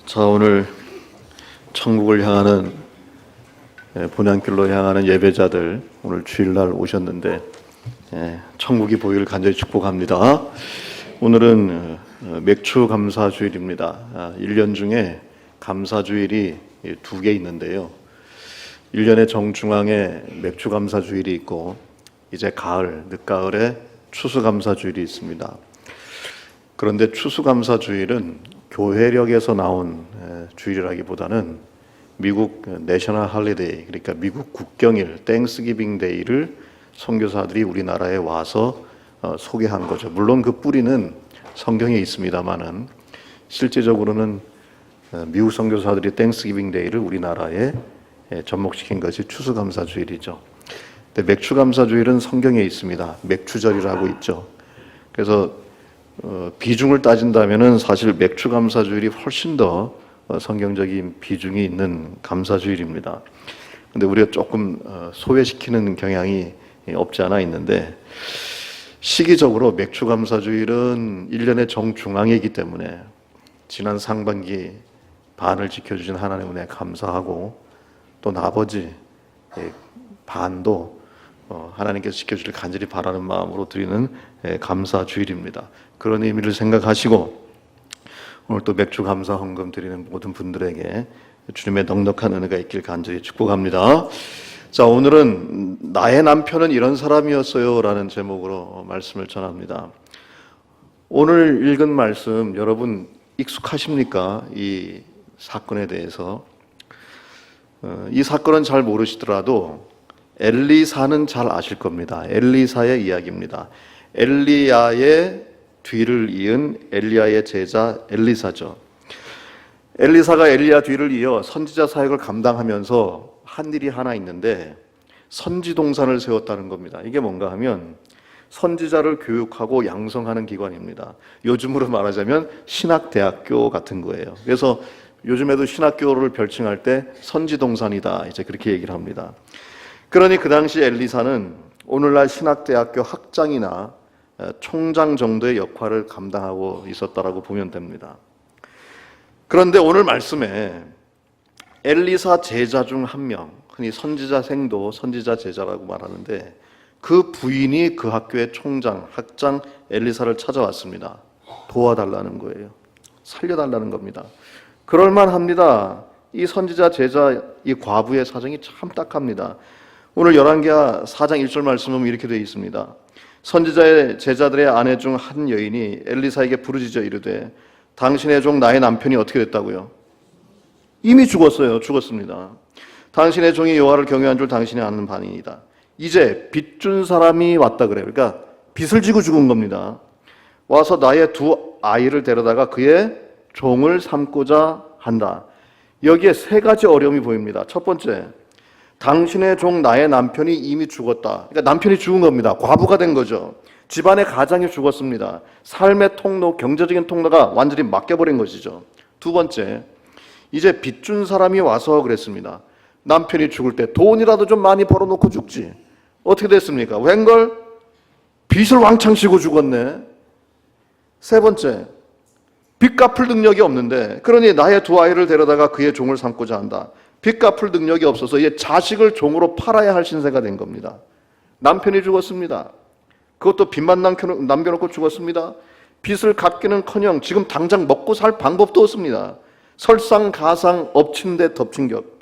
자, 오늘 천국을 향하는 본향길로 향하는 예배자들 오늘 주일날 오셨는데 천국이 보이길 간절히 축복합니다. 오늘은 맥주 감사 주일입니다. 1년 중에 감사 주일이 2개 있는데요. 1년의 정중앙에 맥주 감사 주일이 있고 이제 가을, 늦가을에 추수 감사 주일이 있습니다. 그런데 추수 감사 주일은 교회력에서 나온 주일이라기보다는 미국 내셔널 할리데이, 그러니까 미국 국경일 땡스기빙 데이를 선교사들이 우리나라에 와서 소개한 거죠. 물론 그 뿌리는 성경에 있습니다만은 실제적으로는 미국 선교사들이 땡스기빙 데이를 우리나라에 접목시킨 것이 추수감사주일이죠. 근데 맥주감사주일은 성경에 있습니다. 맥주절이라고 있죠. 그래서 비중을 따진다면은 사실 맥주감사주일이 훨씬 더 성경적인 비중이 있는 감사주일입니다. 근데 우리가 조금 소외시키는 경향이 없지 않아 있는데, 시기적으로 맥주감사주일은 1년의 정중앙이기 때문에 지난 상반기 반을 지켜주신 하나님 은혜에 감사하고 또 나머지 반도 하나님께서 지켜주길 간절히 바라는 마음으로 드리는 감사주일입니다. 그런 의미를 생각하시고 오늘 또 맥주 감사 헌금 드리는 모든 분들에게 주님의 넉넉한 은혜가 있길 간절히 축복합니다. 자, 오늘은 나의 남편은 이런 사람이었어요 라는 제목으로 말씀을 전합니다. 오늘 읽은 말씀 여러분 익숙하십니까? 이 사건에 대해서. 이 사건은 잘 모르시더라도 엘리사는 잘 아실 겁니다. 엘리사의 이야기입니다. 엘리야의 뒤를 이은 엘리야의 제자 엘리사죠. 엘리사가 엘리야 뒤를 이어 선지자 사역을 감당하면서 한 일이 하나 있는데 선지동산을 세웠다는 겁니다. 이게 뭔가 하면 선지자를 교육하고 양성하는 기관입니다. 요즘으로 말하자면 신학대학교 같은 거예요. 그래서 요즘에도 신학교를 별칭할 때 선지동산이다 이제 그렇게 얘기를 합니다. 그러니 그 당시 엘리사는 오늘날 신학대학교 학장이나 총장 정도의 역할을 감당하고 있었다라고 보면 됩니다. 그런데 오늘 말씀에 엘리사 제자 중 한 명, 흔히 선지자 생도 선지자 제자라고 말하는데 그 부인이 그 학교의 총장, 학장 엘리사를 찾아왔습니다. 도와달라는 거예요. 살려달라는 겁니다. 그럴만합니다. 이 선지자 제자 이 과부의 사정이 참 딱합니다. 오늘 열왕기하 4장 1절 말씀은 이렇게 되어 있습니다. 선지자의 제자들의 아내 중 한 여인이 엘리사에게 부르짖어 이르되 당신의 종 나의 남편이 어떻게 됐다고요? 이미 죽었어요. 죽었습니다. 당신의 종이 여호와를 경외한 줄 당신이 아는 바니이다. 이제 빚 준 사람이 왔다 그래요. 그러니까 빚을 지고 죽은 겁니다. 와서 나의 두 아이를 데려다가 그의 종을 삼고자 한다. 여기에 세 가지 어려움이 보입니다. 첫 번째, 당신의 종 나의 남편이 이미 죽었다. 그러니까 남편이 죽은 겁니다. 과부가 된 거죠. 집안의 가장이 죽었습니다. 삶의 통로, 경제적인 통로가 완전히 막혀버린 것이죠. 두 번째, 이제 빚 준 사람이 와서 그랬습니다. 남편이 죽을 때 돈이라도 좀 많이 벌어놓고 죽지. 어떻게 됐습니까? 웬걸? 빚을 왕창 지고 죽었네. 세 번째, 빚 갚을 능력이 없는데 그러니 나의 두 아이를 데려다가 그의 종을 삼고자 한다. 빚 갚을 능력이 없어서 이제 자식을 종으로 팔아야 할 신세가 된 겁니다. 남편이 죽었습니다. 그것도 빚만 남겨놓고 죽었습니다. 빚을 갚기는커녕 지금 당장 먹고 살 방법도 없습니다. 설상가상 엎친 데 덮친 격.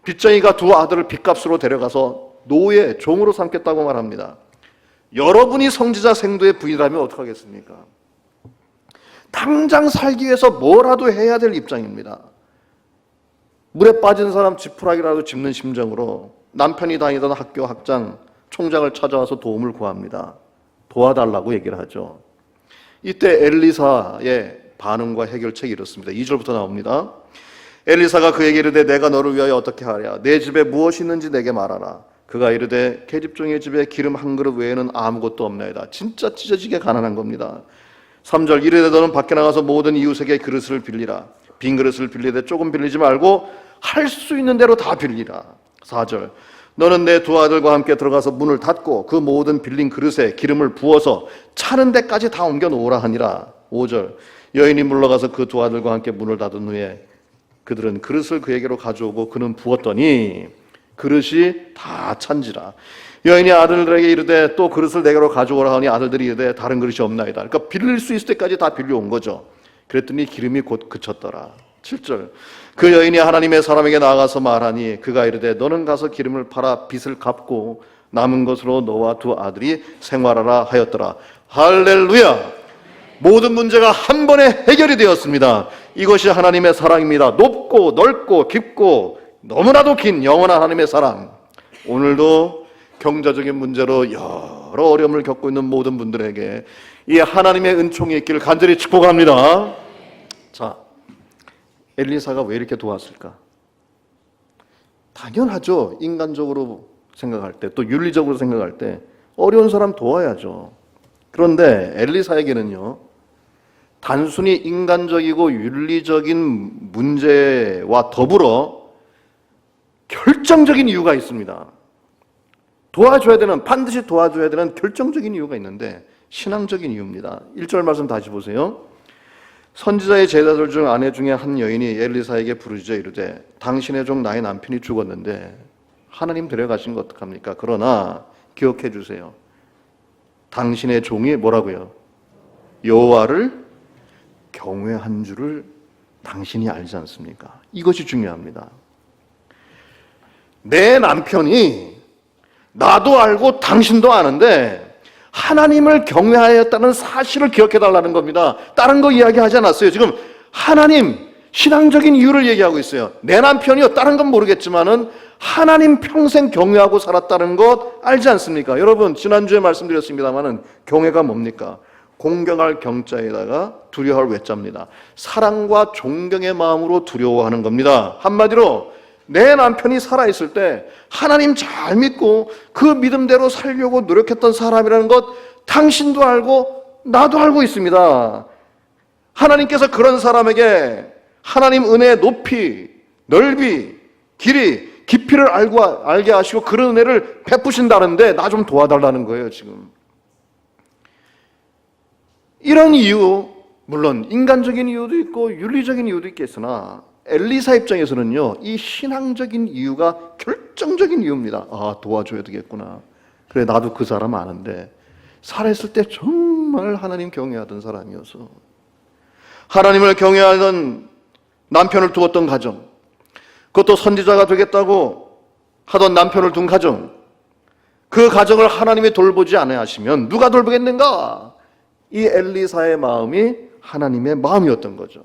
빚쟁이가 두 아들을 빚값으로 데려가서 노예, 종으로 삼겠다고 말합니다. 여러분이 선지자 생도의 부인이라면 어떡하겠습니까? 당장 살기 위해서 뭐라도 해야 될 입장입니다. 물에 빠진 사람 지푸라기라도 짚는 심정으로 남편이 다니던 학교 학장, 총장을 찾아와서 도움을 구합니다. 도와달라고 얘기를 하죠. 이때 엘리사의 반응과 해결책이 이렇습니다. 2절부터 나옵니다. 엘리사가 그에게 이르되 내가 너를 위하여 어떻게 하랴? 내 집에 무엇이 있는지 내게 말하라. 그가 이르되 계집종의 집에 기름 한 그릇 외에는 아무것도 없나이다. 진짜 찢어지게 가난한 겁니다. 3절 이르되 너는 밖에 나가서 모든 이웃에게 그릇을 빌리라. 빈 그릇을 빌리되 조금 빌리지 말고 할 수 있는 대로 다 빌리라. 4절 너는 내 두 아들과 함께 들어가서 문을 닫고 그 모든 빌린 그릇에 기름을 부어서 차는 데까지 다 옮겨 놓으라 하니라. 5절 여인이 물러가서 그 두 아들과 함께 문을 닫은 후에 그들은 그릇을 그에게로 가져오고 그는 부었더니 그릇이 다 찬지라. 여인이 아들들에게 이르되 또 그릇을 내게로 가져오라 하니 아들들이 이르되 다른 그릇이 없나이다. 그러니까 빌릴 수 있을 때까지 다 빌려온 거죠. 그랬더니 기름이 곧 그쳤더라. 7절. 그 여인이 하나님의 사람에게 나아가서 말하니 그가 이르되 너는 가서 기름을 팔아 빚을 갚고 남은 것으로 너와 두 아들이 생활하라 하였더라. 할렐루야. 모든 문제가 한 번에 해결이 되었습니다. 이것이 하나님의 사랑입니다. 높고 넓고 깊고 너무나도 긴 영원한 하나님의 사랑. 오늘도 경제적인 문제로 여러 어려움을 겪고 있는 모든 분들에게 이 하나님의 은총이 있기를 간절히 축복합니다. 자, 엘리사가 왜 이렇게 도왔을까? 당연하죠. 인간적으로 생각할 때, 또 윤리적으로 생각할 때 어려운 사람 도와야죠. 그런데 엘리사에게는요, 단순히 인간적이고 윤리적인 문제와 더불어 결정적인 이유가 있습니다. 반드시 도와줘야 되는 결정적인 이유가 있는데 신앙적인 이유입니다. 1절 말씀 다시 보세요. 선지자의 제자들 중 아내 중에 한 여인이 엘리사에게 부르짖어 이르되 당신의 종 나의 남편이 죽었는데 하나님 데려가신 거 어떡합니까? 그러나 기억해 주세요. 당신의 종이 뭐라고요? 여호와를 경외한 줄을 당신이 알지 않습니까? 이것이 중요합니다. 내 남편이 나도 알고 당신도 아는데 하나님을 경외하였다는 사실을 기억해달라는 겁니다. 다른 거 이야기하지 않았어요. 지금 하나님, 신앙적인 이유를 얘기하고 있어요. 내 남편이요, 다른 건 모르겠지만은 하나님 평생 경외하고 살았다는 것 알지 않습니까? 여러분, 지난주에 말씀드렸습니다만은 경외가 뭡니까? 공경할 경자에다가 두려워할 외자입니다. 사랑과 존경의 마음으로 두려워하는 겁니다. 한마디로 내 남편이 살아있을 때 하나님 잘 믿고 그 믿음대로 살려고 노력했던 사람이라는 것 당신도 알고 나도 알고 있습니다. 하나님께서 그런 사람에게 하나님 은혜의 높이, 넓이, 길이, 깊이를 알게 하시고 그런 은혜를 베푸신다는데 나 좀 도와달라는 거예요, 지금. 이런 이유, 물론 인간적인 이유도 있고 윤리적인 이유도 있겠으나 엘리사 입장에서는요, 이 신앙적인 이유가 결정적인 이유입니다. 아, 도와줘야 되겠구나. 그래, 나도 그 사람 아는데 살아있을 때 정말 하나님 경외하던 사람이어서 하나님을 경외하던 남편을 두었던 가정, 그것도 선지자가 되겠다고 하던 남편을 둔 가정, 그 가정을 하나님이 돌보지 않으시면 누가 돌보겠는가? 이 엘리사의 마음이 하나님의 마음이었던 거죠.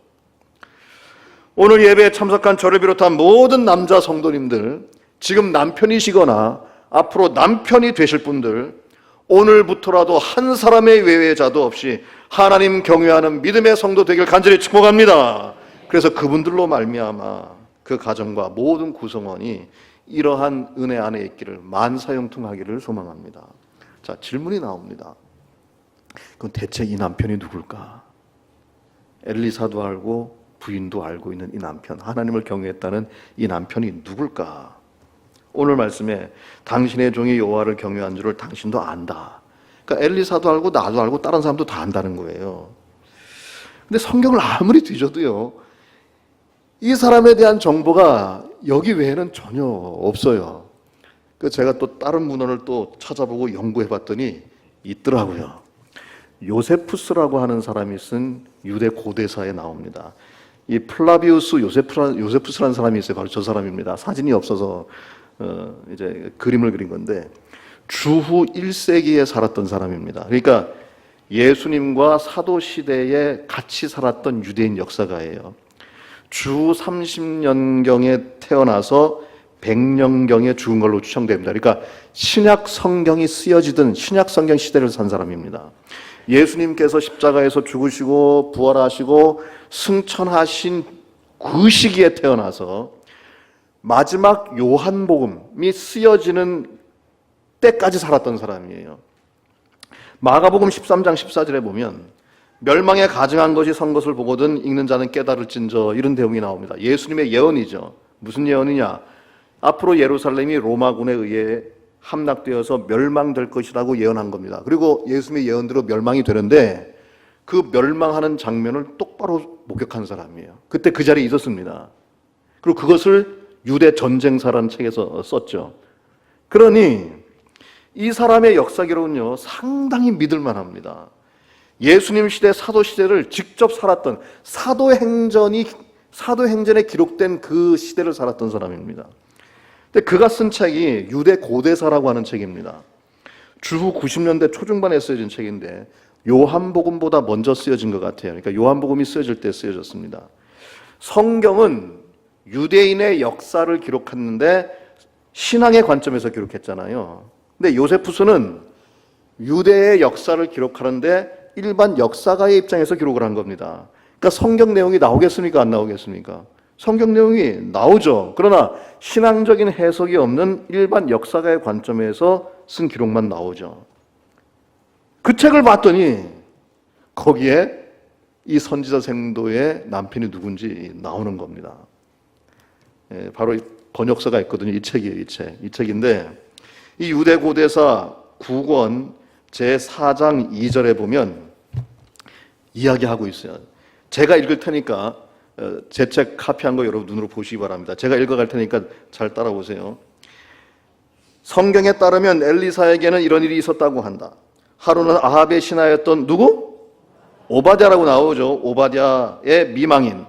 오늘 예배에 참석한 저를 비롯한 모든 남자 성도님들, 지금 남편이시거나 앞으로 남편이 되실 분들, 오늘부터라도 한 사람의 외외자도 없이 하나님 경외하는 믿음의 성도 되길 간절히 축복합니다. 그래서 그분들로 말미암아 그 가정과 모든 구성원이 이러한 은혜 안에 있기를 만사형통하기를 소망합니다. 자, 질문이 나옵니다. 그럼 대체 이 남편이 누굴까? 엘리사도 알고 부인도 알고 있는 이 남편, 하나님을 경외했다는 이 남편이 누굴까? 오늘 말씀에 당신의 종이 여호와를 경외한 줄을 당신도 안다. 그러니까 엘리사도 알고 나도 알고 다른 사람도 다 안다는 거예요. 근데 성경을 아무리 뒤져도요, 이 사람에 대한 정보가 여기 외에는 전혀 없어요. 제가 또 다른 문헌을 또 찾아보고 연구해 봤더니 있더라고요. 요세푸스라고 하는 사람이 쓴 유대 고대사에 나옵니다. 이 플라비우스 요세푸스라는 사람이 있어요. 바로 저 사람입니다. 사진이 없어서 이제 그림을 그린 건데 주후 1세기에 살았던 사람입니다. 그러니까 예수님과 사도 시대에 같이 살았던 유대인 역사가예요. 주후 30년경에 태어나서 100년경에 죽은 걸로 추정됩니다. 그러니까 신약 성경이 쓰여지던 신약 성경 시대를 산 사람입니다. 예수님께서 십자가에서 죽으시고 부활하시고 승천하신 그 시기에 태어나서 마지막 요한복음이 쓰여지는 때까지 살았던 사람이에요. 마가복음 13장 14절에 보면 멸망에 가증한 것이 선 것을 보거든 읽는 자는 깨달을진저, 이런 내용이 나옵니다. 예수님의 예언이죠. 무슨 예언이냐? 앞으로 예루살렘이 로마군에 의해 함락되어서 멸망될 것이라고 예언한 겁니다. 그리고 예수님의 예언대로 멸망이 되는데 그 멸망하는 장면을 똑바로 목격한 사람이에요. 그때 그 자리에 있었습니다. 그리고 그것을 유대 전쟁사라는 책에서 썼죠. 그러니 이 사람의 역사 기록은요, 상당히 믿을만 합니다. 예수님 시대, 사도 시대를 직접 살았던 사도행전에 기록된 그 시대를 살았던 사람입니다. 근데 그가 쓴 책이 유대 고대사라고 하는 책입니다. 주후 90년대 초중반에 쓰여진 책인데 요한복음보다 먼저 쓰여진 것 같아요. 그러니까 요한복음이 쓰여질 때 쓰여졌습니다. 성경은 유대인의 역사를 기록했는데 신앙의 관점에서 기록했잖아요. 근데 요세푸스는 유대의 역사를 기록하는데 일반 역사가의 입장에서 기록을 한 겁니다. 그러니까 성경 내용이 나오겠습니까? 안 나오겠습니까? 성경 내용이 나오죠. 그러나 신앙적인 해석이 없는 일반 역사가의 관점에서 쓴 기록만 나오죠. 그 책을 봤더니 거기에 이 선지자 생도의 남편이 누군지 나오는 겁니다. 바로 번역서가 있거든요. 이 책이에요. 이 책인데 이 유대 고대사 9권 제4장 2절에 보면 이야기하고 있어요. 제가 읽을 테니까 제 책 카피한 거 여러분 눈으로 보시기 바랍니다. 제가 읽어갈 테니까 잘 따라보세요. 성경에 따르면 엘리사에게는 이런 일이 있었다고 한다. 하루는 아합의 신하였던 누구? 오바댜라고 나오죠. 오바댜의 미망인,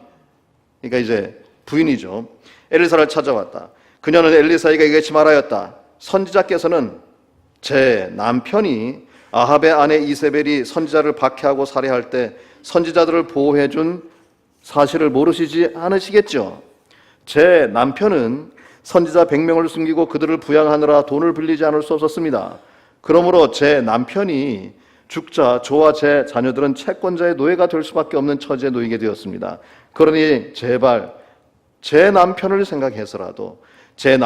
그러니까 이제 부인이죠. 엘리사를 찾아왔다. 그녀는 엘리사에게 이같이 말하였다. 선지자께서는 제 남편이 아합의 아내 이세벨이 선지자를 박해하고 살해할 때 선지자들을 보호해준 사실을 모르시지 않으시겠죠? 제 남편은 선지자 100명을 숨기고 그들을 부양하느라 돈을 빌리지 않을 수 없었습니다. 그러므로 제 남편이 죽자 저와 제 자녀들은 채권자의 노예가 될 수밖에 없는 처지에 놓이게 되었습니다. 그러니 제발 제 남편을 생각해서라도 제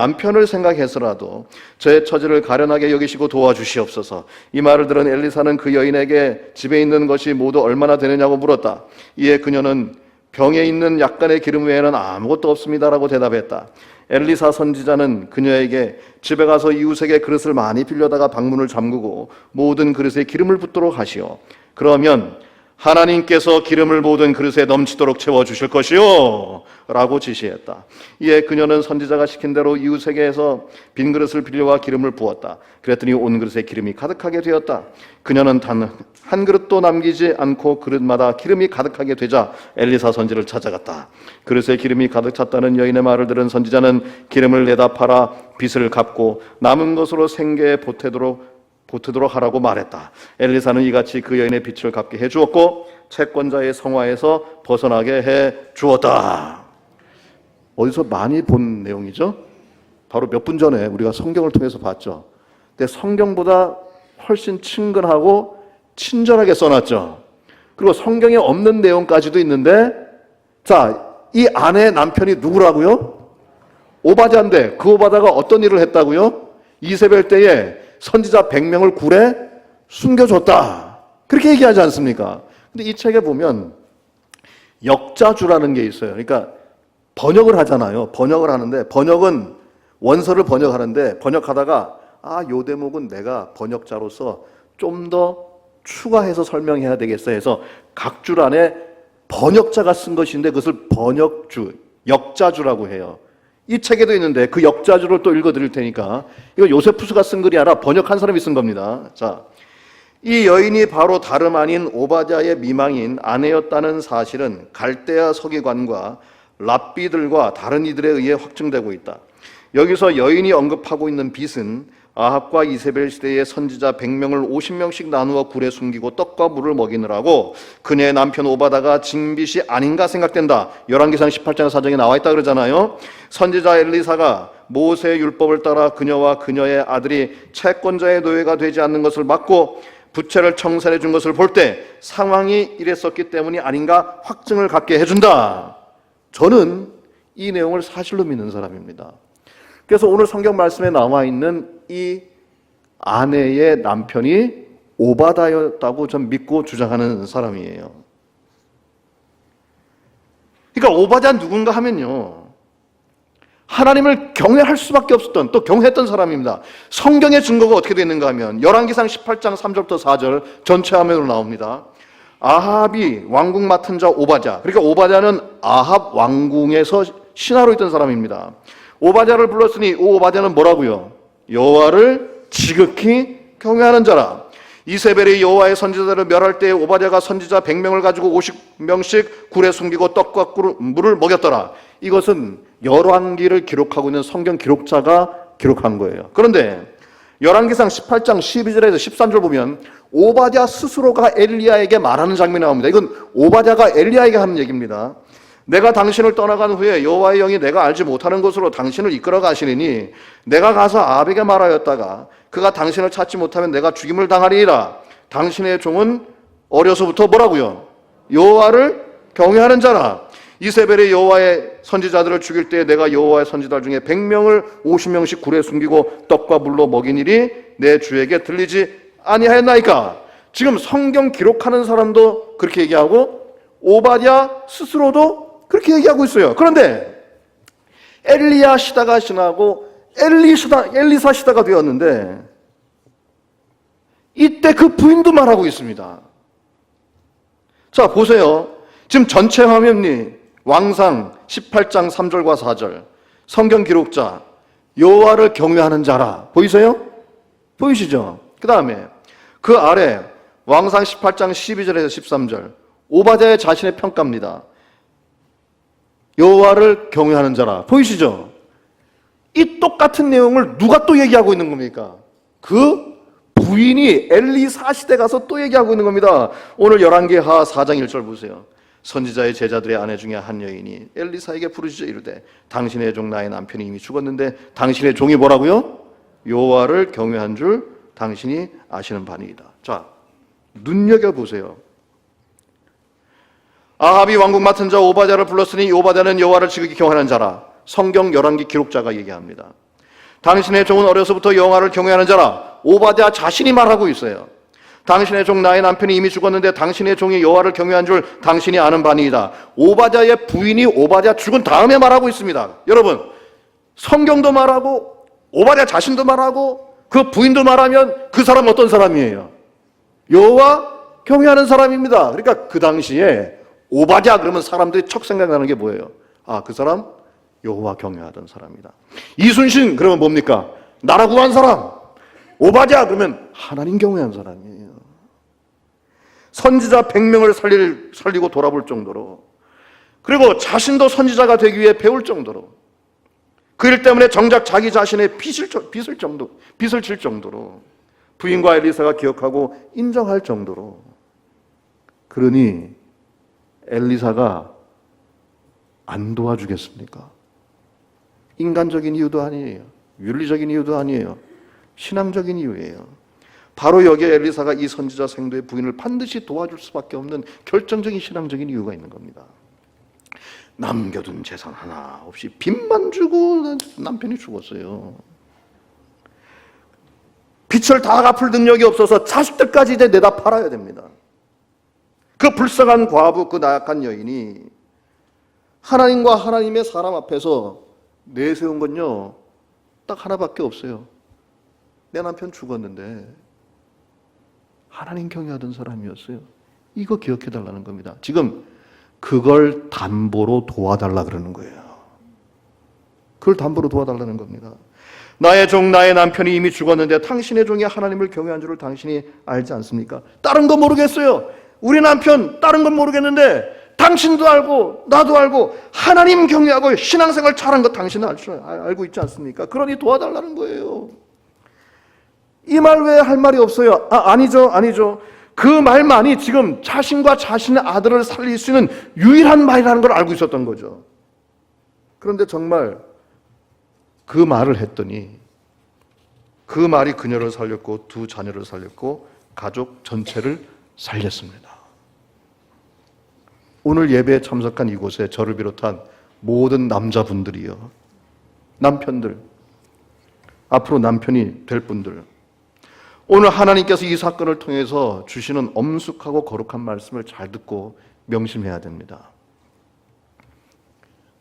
처지를 가련하게 여기시고 도와주시옵소서. 이 말을 들은 엘리사는 그 여인에게 집에 있는 것이 모두 얼마나 되느냐고 물었다. 이에 그녀는 병에 있는 약간의 기름 외에는 아무것도 없습니다라고 대답했다. 엘리사 선지자는 그녀에게 집에 가서 이웃에게 그릇을 많이 빌려다가 방문을 잠그고 모든 그릇에 기름을 붓도록 하시오. 그러면 하나님께서 기름을 모든 그릇에 넘치도록 채워주실 것이요 라고 지시했다. 이에 그녀는 선지자가 시킨 대로 이웃에게서 빈 그릇을 빌려와 기름을 부었다. 그랬더니 온 그릇에 기름이 가득하게 되었다. 그녀는 단 한 그릇도 남기지 않고 그릇마다 기름이 가득하게 되자 엘리사 선지를 찾아갔다. 그릇에 기름이 가득 찼다는 여인의 말을 들은 선지자는 기름을 내다 팔아 빚을 갚고 남은 것으로 생계에 보태도록 하라고 말했다. 엘리사는 이같이 그 여인의 빚을 갚게 해주었고 채권자의 성화에서 벗어나게 해주었다. 어디서 많이 본 내용이죠? 바로 몇 분 전에 우리가 성경을 통해서 봤죠. 근데 성경보다 훨씬 친근하고 친절하게 써놨죠. 그리고 성경에 없는 내용까지도 있는데, 자, 이 아내의 남편이 누구라고요? 오바댜인데 그 오바댜가 어떤 일을 했다고요? 이세벨 때에 선지자 100명을 굴에 숨겨줬다. 그렇게 얘기하지 않습니까? 근데 이 책에 보면 역자주라는 게 있어요. 그러니까 번역을 하잖아요. 번역을 하는데 번역은 원서를 번역하는데 번역하다가 요 대목은 내가 번역자로서 좀 더 추가해서 설명해야 되겠어 해서 각 줄 안에 번역자가 쓴 것인데 그것을 번역주, 역자주라고 해요. 이 책에도 있는데 그 역자주를 또 읽어드릴 테니까 이거 요세푸스가 쓴 글이 아니라 번역한 사람이 쓴 겁니다. 자, 이 여인이 바로 다름 아닌 오바댜의 미망인 아내였다는 사실은 갈대아 서기관과 랍비들과 다른 이들에 의해 확증되고 있다. 여기서 여인이 언급하고 있는 빚은 아합과 이세벨 시대의 선지자 100명을 50명씩 나누어 굴에 숨기고 떡과 물을 먹이느라고 그녀의 남편 오바다가 진 빚이 아닌가 생각된다. 열왕기상 18장 4장에 나와 있다 그러잖아요. 선지자 엘리사가 모세의 율법을 따라 그녀와 그녀의 아들이 채권자의 노예가 되지 않는 것을 막고 부채를 청산해 준 것을 볼 때 상황이 이랬었기 때문이 아닌가 확증을 갖게 해준다. 저는 이 내용을 사실로 믿는 사람입니다. 그래서 오늘 성경 말씀에 나와 있는 이 아내의 남편이 오바다였다고 전 믿고 주장하는 사람이에요. 그러니까 오바댜 누군가 하면요, 하나님을 경외할 수밖에 없었던, 또 경외했던 사람입니다. 성경의 증거가 어떻게 되는가 하면 열왕기상 18장 3절부터 4절 전체 화면으로 나옵니다. 아합이 왕궁 맡은 자 오바댜, 그러니까 오바댜는 아합 왕궁에서 신하로 있던 사람입니다. 오바댜를 불렀으니 오바댜는 뭐라고요? 여호와를 지극히 경외하는 자라. 이세벨이 여호와의 선지자들을 멸할 때에 오바댜가 선지자 100명을 가지고 50명씩 굴에 숨기고 떡과 물을 먹였더라. 이것은 열왕기를 기록하고 있는 성경 기록자가 기록한 거예요. 그런데 열왕기상 18장 12절에서 13절 보면 오바댜 스스로가 엘리야에게 말하는 장면이 나옵니다. 이건 오바댜가 엘리야에게 하는 얘기입니다. 내가 당신을 떠나간 후에 여호와의 영이 내가 알지 못하는 곳으로 당신을 이끌어 가시리니 내가 가서 아합에게 말하였다가 그가 당신을 찾지 못하면 내가 죽임을 당하리이다. 당신의 종은 어려서부터 뭐라고요? 여호와를 경외하는 자라. 이세벨이 여호와의 선지자들을 죽일 때 내가 여호와의 선지자 중에 100명을 50명씩 굴에 숨기고 떡과 물로 먹인 일이 내 주에게 들리지 아니하였나이까. 지금 성경 기록하는 사람도 그렇게 얘기하고 오바댜 스스로도 그렇게 얘기하고 있어요. 그런데 엘리야 시대가 지나고 엘리사 시대가 되었는데 이때 그 부인도 말하고 있습니다. 자, 보세요. 지금 전체 화면이 왕상 18장 3절과 4절 성경 기록자 여호와를 경외하는 자라. 보이세요? 보이시죠? 그 다음에 그 아래 왕상 18장 12절에서 13절 오바댜의 자신의 평가입니다. 여호와를 경외하는 자라. 보이시죠? 이 똑같은 내용을 누가 또 얘기하고 있는 겁니까? 그 부인이 엘리사 시대 가서 또 얘기하고 있는 겁니다. 오늘 열왕기하 4장 1절 보세요. 선지자의 제자들의 아내 중에 한 여인이 엘리사에게 부르짖어 이르되 당신의 종 나의 남편이 이미 죽었는데 당신의 종이 뭐라고요? 여호와를 경외한 줄 당신이 아시는 바니이다. 자, 눈여겨보세요. 아합이 왕국 맡은 자 오바댜를 불렀으니 오바댜는 여호와를 지극히 경외하는 자라. 성경 열왕기 기록자가 얘기합니다. 당신의 종은 어려서부터 여호와를 경외하는 자라. 오바댜 자신이 말하고 있어요. 당신의 종 나의 남편이 이미 죽었는데 당신의 종이 여호와를 경외한 줄 당신이 아는 바니이다. 오바댜의 부인이 오바댜 죽은 다음에 말하고 있습니다. 여러분, 성경도 말하고 오바댜 자신도 말하고 그 부인도 말하면 그 사람 어떤 사람이에요? 여호와 경외하는 사람입니다. 그러니까 그 당시에 오바댜 그러면 사람들이 척 생각나는 게 뭐예요? 아, 그 사람 여호와 경외하던 사람이다. 이순신 그러면 뭡니까? 나라 구한 사람. 오바댜 그러면 하나님 경외한 사람이에요. 선지자 100명을 살리고 돌아볼 정도로, 그리고 자신도 선지자가 되기 위해 배울 정도로, 그 일 때문에 정작 자기 자신의 빚을 질 정도로 부인과 엘리사가 기억하고 인정할 정도로. 그러니 엘리사가 안 도와주겠습니까? 인간적인 이유도 아니에요. 윤리적인 이유도 아니에요. 신앙적인 이유예요. 바로 여기에 엘리사가 이 선지자 생도의 부인을 반드시 도와줄 수밖에 없는 결정적인 신앙적인 이유가 있는 겁니다. 남겨둔 재산 하나 없이 빚만 주고 남편이 죽었어요. 빚을 다 갚을 능력이 없어서 자식들까지 이제 내다 팔아야 됩니다. 그 불쌍한 과부, 그 나약한 여인이 하나님과 하나님의 사람 앞에서 내세운 건요, 딱 하나밖에 없어요. 내 남편 죽었는데 하나님 경외하던 사람이었어요. 이거 기억해달라는 겁니다. 지금 그걸 담보로 도와달라 그러는 거예요. 그걸 담보로 도와달라는 겁니다. 나의 종 나의 남편이 이미 죽었는데 당신의 종이 하나님을 경외한 줄을 당신이 알지 않습니까? 다른 거 모르겠어요. 우리 남편 다른 건 모르겠는데 당신도 알고 나도 알고 하나님 경외하고 신앙생활 잘한 거 당신은 알고 있지 않습니까? 그러니 도와달라는 거예요. 이 말 외에 할 말이 없어요. 아니죠. 그 말만이 지금 자신과 자신의 아들을 살릴 수 있는 유일한 말이라는 걸 알고 있었던 거죠. 그런데 정말 그 말을 했더니 그 말이 그녀를 살렸고 두 자녀를 살렸고 가족 전체를 살렸습니다. 오늘 예배에 참석한 이곳에 저를 비롯한 모든 남자분들이요, 남편들, 앞으로 남편이 될 분들, 오늘 하나님께서 이 사건을 통해서 주시는 엄숙하고 거룩한 말씀을 잘 듣고 명심해야 됩니다.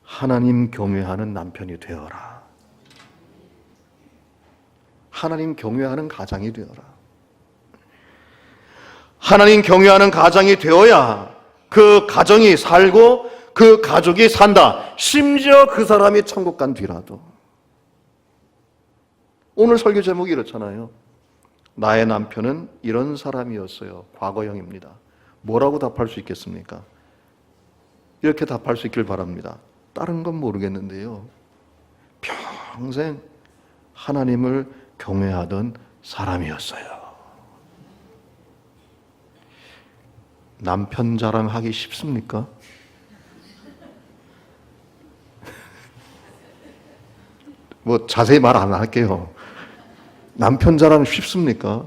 하나님 경외하는 남편이 되어라. 하나님 경외하는 가장이 되어라. 하나님 경외하는 가장이 되어야 그 가정이 살고 그 가족이 산다. 심지어 그 사람이 천국 간 뒤라도. 오늘 설교 제목이 이렇잖아요. 나의 남편은 이런 사람이었어요. 과거형입니다. 뭐라고 답할 수 있겠습니까? 이렇게 답할 수 있길 바랍니다. 다른 건 모르겠는데요, 평생 하나님을 경외하던 사람이었어요. 남편 자랑하기 쉽습니까? 뭐 자세히 말 안 할게요. 남편 자랑 쉽습니까?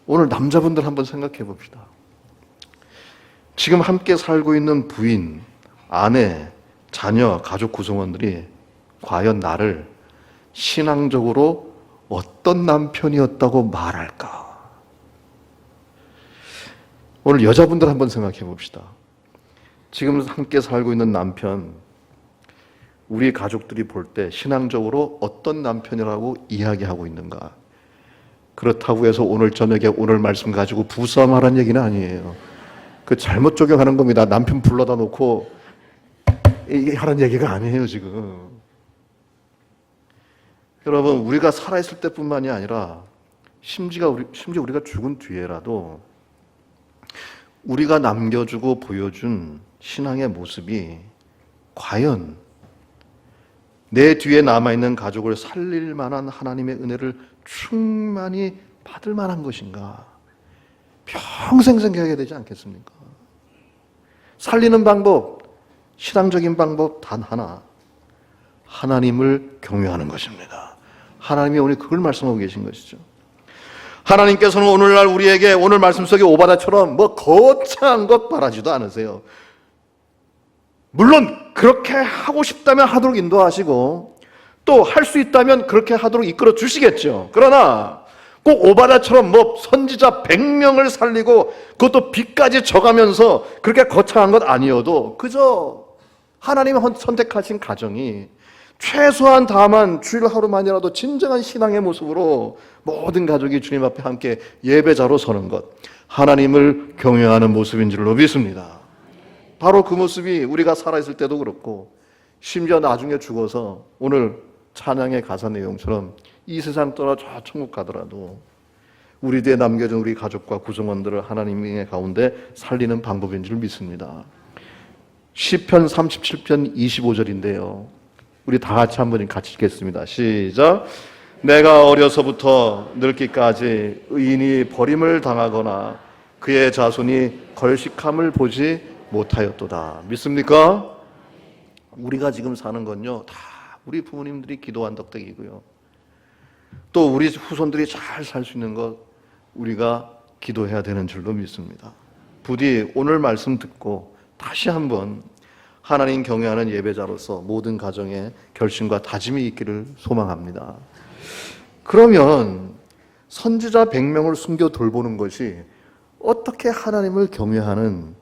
오늘 남자분들 한번 생각해 봅시다. 지금 함께 살고 있는 부인, 아내, 자녀, 가족 구성원들이 과연 나를 신앙적으로 어떤 남편이었다고 말할까? 오늘 여자분들 한번 생각해 봅시다. 지금 함께 살고 있는 남편, 우리 가족들이 볼 때 신앙적으로 어떤 남편이라고 이야기하고 있는가? 그렇다고 해서 오늘 저녁에 오늘 말씀 가지고 부싸움하라는 얘기는 아니에요. 그 잘못 적용하는 겁니다. 남편 불러다 놓고 하라는 얘기가 아니에요, 지금. 여러분, 우리가 살아있을 때뿐만이 아니라 심지어 우리가 죽은 뒤에라도 우리가 남겨주고 보여준 신앙의 모습이 과연 내 뒤에 남아있는 가족을 살릴 만한 하나님의 은혜를 충만히 받을 만한 것인가? 평생 생각해야 되지 않겠습니까? 살리는 방법, 신앙적인 방법 단 하나, 하나님을 경외하는 것입니다. 하나님이 오늘 그걸 말씀하고 계신 것이죠. 하나님께서는 오늘날 우리에게 오늘 말씀 속의 오바다처럼 뭐 거창한 것 바라지도 않으세요. 물론 그렇게 하고 싶다면 하도록 인도하시고 또 할 수 있다면 그렇게 하도록 이끌어 주시겠죠. 그러나 꼭 오바다처럼 뭐 선지자 100명을 살리고 그것도 빚까지 져가면서 그렇게 거창한 것 아니어도 그저 하나님이 선택하신 가정이 최소한 다만 주일 하루만이라도 진정한 신앙의 모습으로 모든 가족이 주님 앞에 함께 예배자로 서는 것, 하나님을 경외하는 모습인 줄로 믿습니다. 바로 그 모습이 우리가 살아있을 때도 그렇고 심지어 나중에 죽어서 오늘 찬양의 가사 내용처럼 이 세상 떠나 저 천국 가더라도 우리 뒤에 남겨진 우리 가족과 구성원들을 하나님의 가운데 살리는 방법인 줄 믿습니다. 시편 37편 25절인데요. 우리 다 같이 한번 같이 읽겠습니다. 시작. 내가 어려서부터 늙기까지 의인이 버림을 당하거나 그의 자손이 걸식함을 보지 못하였도다. 믿습니까? 우리가 지금 사는 건요, 다 우리 부모님들이 기도한 덕택이고요. 또 우리 후손들이 잘 살 수 있는 것 우리가 기도해야 되는 줄로 믿습니다. 부디 오늘 말씀 듣고 다시 한번 하나님 경외하는 예배자로서 모든 가정에 결심과 다짐이 있기를 소망합니다. 그러면 선지자 100명을 숨겨 돌보는 것이 어떻게 하나님을 경외하는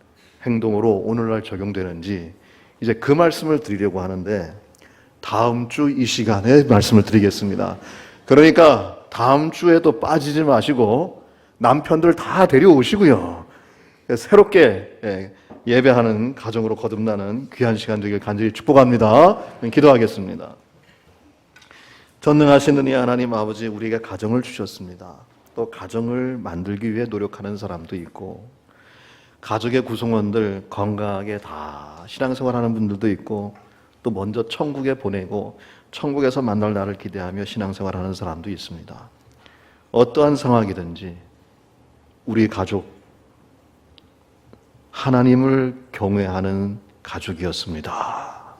행동으로 오늘날 적용되는지 이제 그 말씀을 드리려고 하는데 다음 주 이 시간에 말씀을 드리겠습니다. 그러니까 다음 주에도 빠지지 마시고 남편들 다 데려오시고요. 새롭게 예배하는 가정으로 거듭나는 귀한 시간 되길 간절히 축복합니다. 기도하겠습니다. 전능하신 이 하나님 아버지, 우리에게 가정을 주셨습니다. 또 가정을 만들기 위해 노력하는 사람도 있고 가족의 구성원들 건강하게 다 신앙생활하는 분들도 있고 또 먼저 천국에 보내고 천국에서 만날 날을 기대하며 신앙생활하는 사람도 있습니다. 어떠한 상황이든지 우리 가족 하나님을 경외하는 가족이었습니다.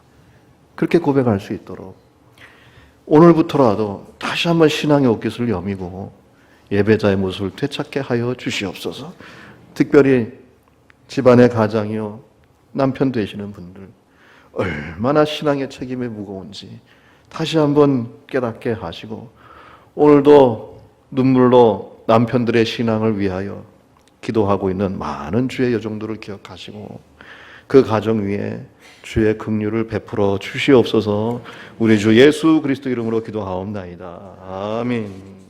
그렇게 고백할 수 있도록 오늘부터라도 다시 한번 신앙의 옷깃을 여미고 예배자의 모습을 되찾게 하여 주시옵소서. 특별히 집안의 가장이요 남편 되시는 분들 얼마나 신앙의 책임이 무거운지 다시 한번 깨닫게 하시고 오늘도 눈물로 남편들의 신앙을 위하여 기도하고 있는 많은 주의 여종들을 기억하시고 그 가정 위에 주의 긍휼을 베풀어 주시옵소서. 우리 주 예수 그리스도 이름으로 기도하옵나이다. 아멘.